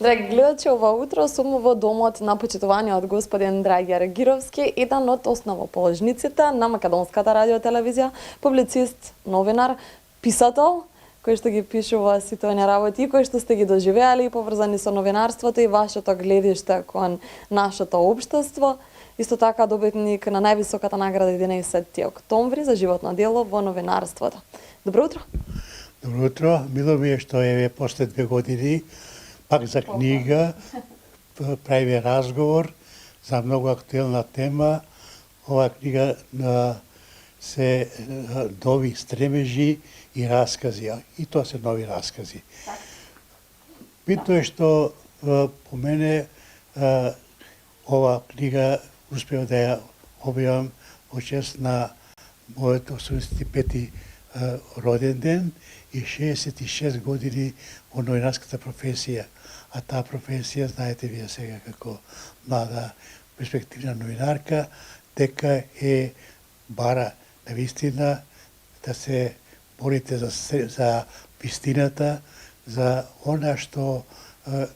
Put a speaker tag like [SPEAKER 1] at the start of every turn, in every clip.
[SPEAKER 1] Драги гледачи, ова утро сум во домот на почитуваниот господин Драги Аргировски, еден од основоположниците на Македонската радиотелевизија, публицист, новинар, писател, кој што ги пишува сите оние работи, кои што сте ги доживеали, поврзани со новинарството и вашето гледиште кон нашето општество. Исто така добитник на највисоката награда 11 октомври за животно дело во новинарството. Добро утро.
[SPEAKER 2] Добро утро. Мило ми е што е после 2 години пак за книга правиме разговор за многу актуелна тема. Ова книга се нови стремежи и раскази, и тоа се нови раскази. Битно е што по мене ова книга успеа да ја објавам во чест на мојот 85-ти роден ден и 66 години во новинарската професија. А таа професија, знаете вие сега како млада перспективна новинарка, дека е бара на вистина да се борите за вистината, за она што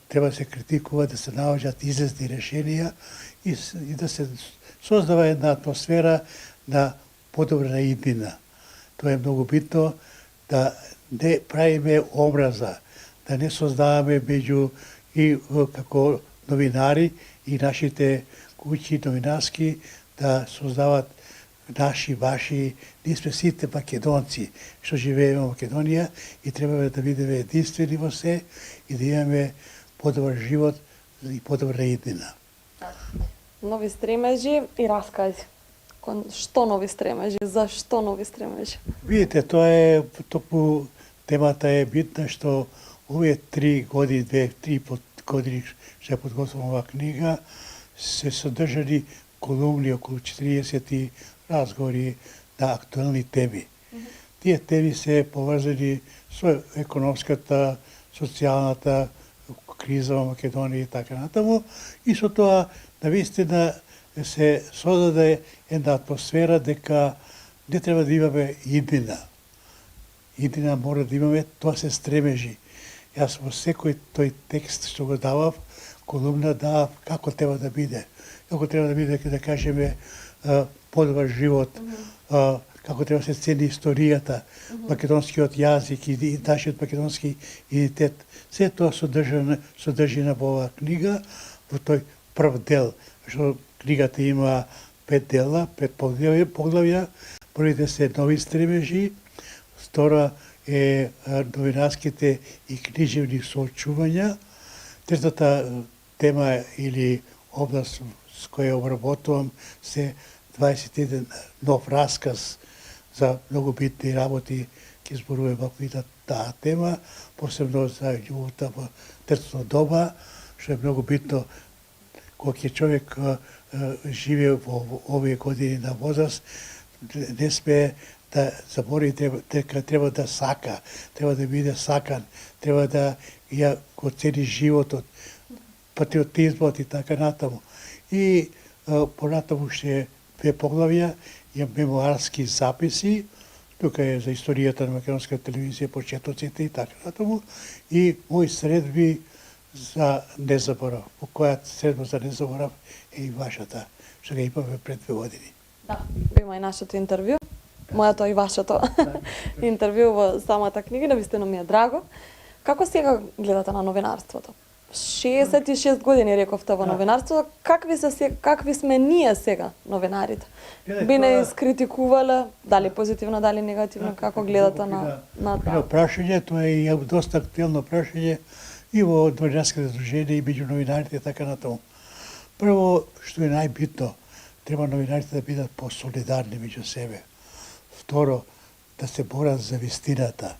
[SPEAKER 2] треба да се критикува, да се наоѓаат излезни решенија и да се создава една атмосфера на подобра иднина. Тоа е многу битно, да не правиме образа, да не создаваме меѓу и како новинари и нашите куќи новинарски да создават наши, ваши, ние сме сите македонци што живееме во Македонија и треба да бидеме единствени во се и да имаме подобар живот и подобра иднина.
[SPEAKER 1] Нови стремежи и раскази. Што нови стремежи? Зашто нови стремежи?
[SPEAKER 2] Видите, тоа е токму темата е битна што овие 3 години, 2-3 години што ја подготвувам оваа книга се содржани колумни, околу 40 разговори на актуелни теми. Тие теми се поврзани со економската, социјалната криза во Македонија и така натаму и со тоа навистина се создаде една атмосфера дека не треба да имаме иднина. Иднина мора да имаме, тоа се стремежи. Јас во секој тој текст што го давав, колумна давав како треба да биде. Како треба да биде, да кажеме, подобар живот, како треба да се цени историјата, македонскиот јазик и нашиот македонски идентитет. Се тоа содржина во оваа книга, во тој прв дел, што книгата има 5 дела, 5 поглавја. Првите се нови стремежи, втора е новинарските и книжевни соочувања. Третата тема или област с која обработувам се 21 нов расказ за многу битни работи ќе зборуваме во таа тема, посебно за љубовта во третото доба, што е многу битно кога ќе човек живее во овие години на возраст, не смее да забори дека треба да сака, треба да биде сакан, треба да ја го цени животот, патриотизмот и така натаму. И понатаму ше 2 поглавја, ја мемуарски записи, тука е за историјата на македонската телевизија, почетоците и така натаму, и мои средби за незаборав. По која средба за незаборав е и вашата, што ga имаме пред 2 години.
[SPEAKER 1] Да, има и нашето интервју, моето и вашето интервју во самата книга, навистина ми е драго. Како сега гледате на новинарството? 66 години рековте во новинарството, какви сме ние сега новинарите? Би не искритикувале, дали позитивно, дали негативно, како гледате на тоа?
[SPEAKER 2] Прашање, тоа е доста актуелно прашање и во новинарските здруженија и меѓу новинарите и така натаму. Прво, што е најбитно, треба новинарите да бидат посолидарни меѓу себе. Второ, да се борат за вистината.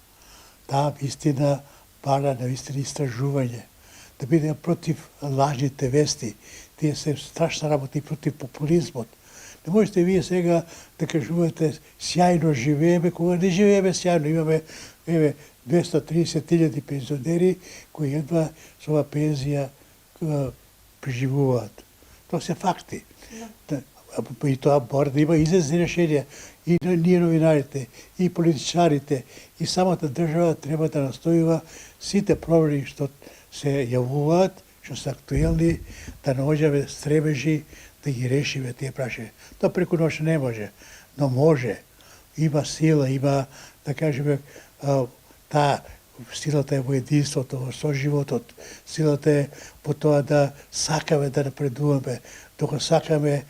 [SPEAKER 2] Таа вистина бара на вистина истражување. Да биде против лажните вести. Тие се страшна работа и против популизмот. Не можете вие сега да кажувате сјајно живееме, кога не живееме сјајно. Имаме 230.000 пензионери кои едва со ова пензија преживуваат. Тоа се факти. И тоа мора да има излезни решенија. И ние новинарите, и политичарите, и самата држава треба да настојува сите проблеми што се јавуваат, што се актуелни, да наоѓаме стребежи, да ги решиме тие прашања. Тоа преку ноќ не може, но може. Има сила, има, да кажеме, таа силата е во единството, во соживотот. Силата е по тоа да сакаме да напредуваме, докато сакаме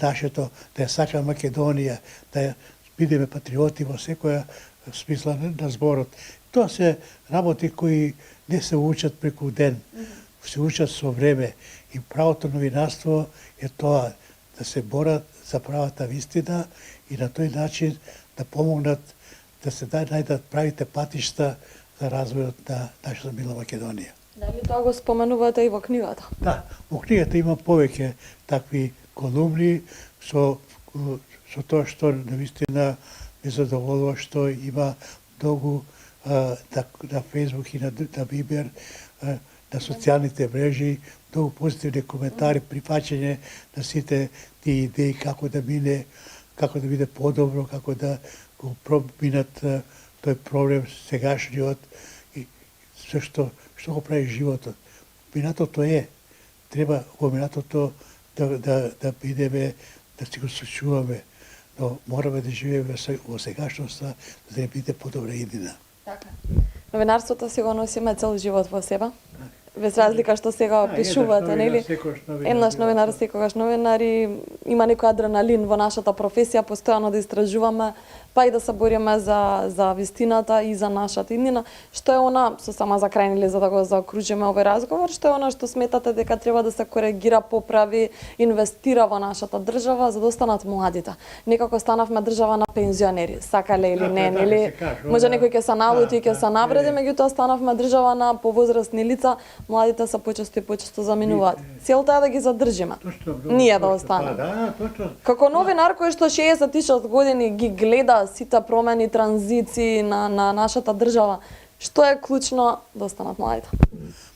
[SPEAKER 2] нашето, да ја сакаме Македонија, да бидеме патриоти во секоја смисла на зборот. Тоа се работи кои не се учат преку ден, се учат со време. И правото новинарство е тоа, да се борат за правата вистина и на тој начин да помогнат да се најдат правите патишта за развојот на нашата мила Македонија.
[SPEAKER 1] Дали тоа го споменувате и во книгата?
[SPEAKER 2] Да, во книгата има повеќе такви колумни со тоа што навистина ме задоволува што има многу на Facebook и на Viber, на социјалните мрежи, многу позитивни коментари, прифаќање на сите тие идеи како да биде подобро, како да го проминат тој проблем сегашниот и се што го прави животот. Минатото треба во минатото да бидеме, да си го сочуваме, но мораме да живееме во сегашноста, за да не биде подобра иднина.
[SPEAKER 1] Така. Новинарството си го носиме цел живот во себе. Без разлика што сега пишувате, нели? Еднаш новинар, секогаш новинар и има некој адреналин во нашата професија, постојано да истражуваме, па и да се бориме за вистината и за нашата иднина. Што е она, со сама за крај, нели, за да го заокружиме овој разговор, што е она што сметате дека треба да се коригира, поправи, инвестира во нашата држава за да останат младите? Некако станавме држава на пензионери, сакале или не, нели? Може некој ќе се налути, ќе се навреди, меѓутоа станавме држава на повозрастни лица, младите се почесто и почесто заминуваат. Целта е да ги задржиме. Ние да останеме. Како новинар кој што 66 години ги гледа сите промени, транзиции на нашата држава, што е клучно да останат младите?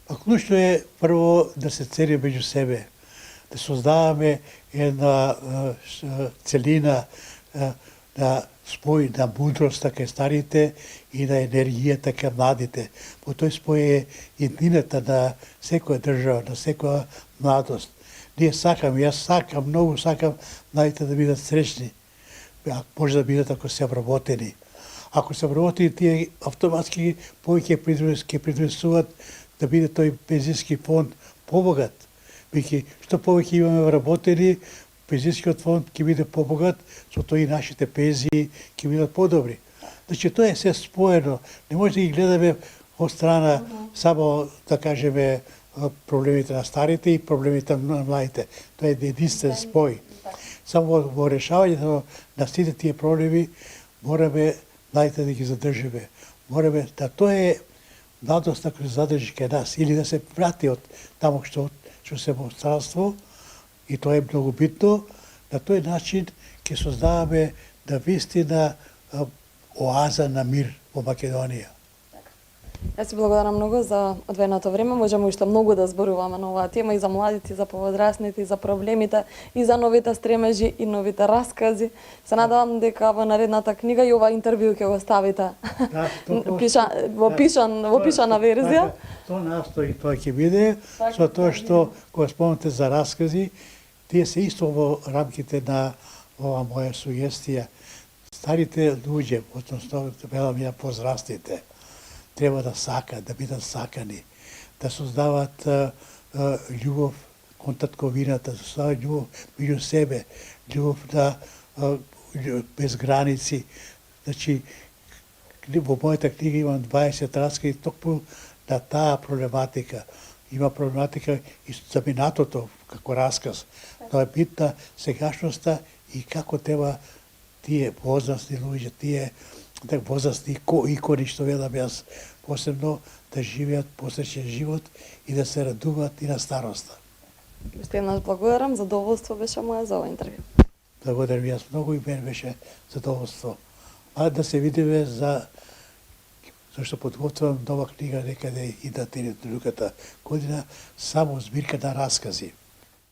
[SPEAKER 2] Па клучно е прво да се цели меѓу себе, да создаваме една целина на спој на мудроста кај старите и на енергијата кај младите. По тој спој е едината на секоја држава, на секоја младост. Ние сакаме, јас сакам, многу сакам младите да бидат среќни. Може да бидат ако се вработени. Ако се вработени, тие автоматски повеќе ќе придонесуваат да биде тој пензијски фонд побогат. Бидејќи што повеќе имаме вработени, пензијскиот фонд ќе биде побогат, со тоа и нашите пензии ќе бидат подобри. Значи тоа е се споено. Не може да ги гледаме од страна само да кажеме проблемите на старите и проблемите на младите. Тоа е единствен спој. Само во решавањето на сите тие проблеми мораме младите да ги задржиме. Мораме да тоа е младоста која задржи кај нас или да се врати од таму што се во странство. И тоа е многу битно. На тој начин ќе создаваме да вистина оаза на мир во Македонија.
[SPEAKER 1] Јас ти благодарам многу за одвоеното време. Можеме уште многу да зборуваме на оваа тема и за младите, и за повозрастните, и за проблемите, и за новите стремежи и новите раскази. Се надевам дека во наредната книга и ова интервју ќе го ставите во пишана верзија.
[SPEAKER 2] Тоа настои, тоа ќе биде, со тоа што кога спомнате за раскази, тие се исто во рамките на ова моја сугестија. Старите луѓе, односно велам ја возрастните, треба да сакат, да бидат сакани, да создават љубов кон татковината, да создават љубов меѓу себе, љубов без граници. Значи, во мојата книга имам 20 раскази токму на таа проблематика. Има проблематика и за минатото како расказ. Тоа е битна сегашноста и како треба тие возрастни луѓе, тие возрастни икони што велам јас, посебно да живеат посреќен живот и да се радуваат и на староста.
[SPEAKER 1] Уште еднаш благодарам, задоволство беше моја за овој интервју.
[SPEAKER 2] Благодарам јас многу и мен беше задоволство. А да се видиме зашто подготвувам нова книга некаде и на другата година, само збирка на раскази.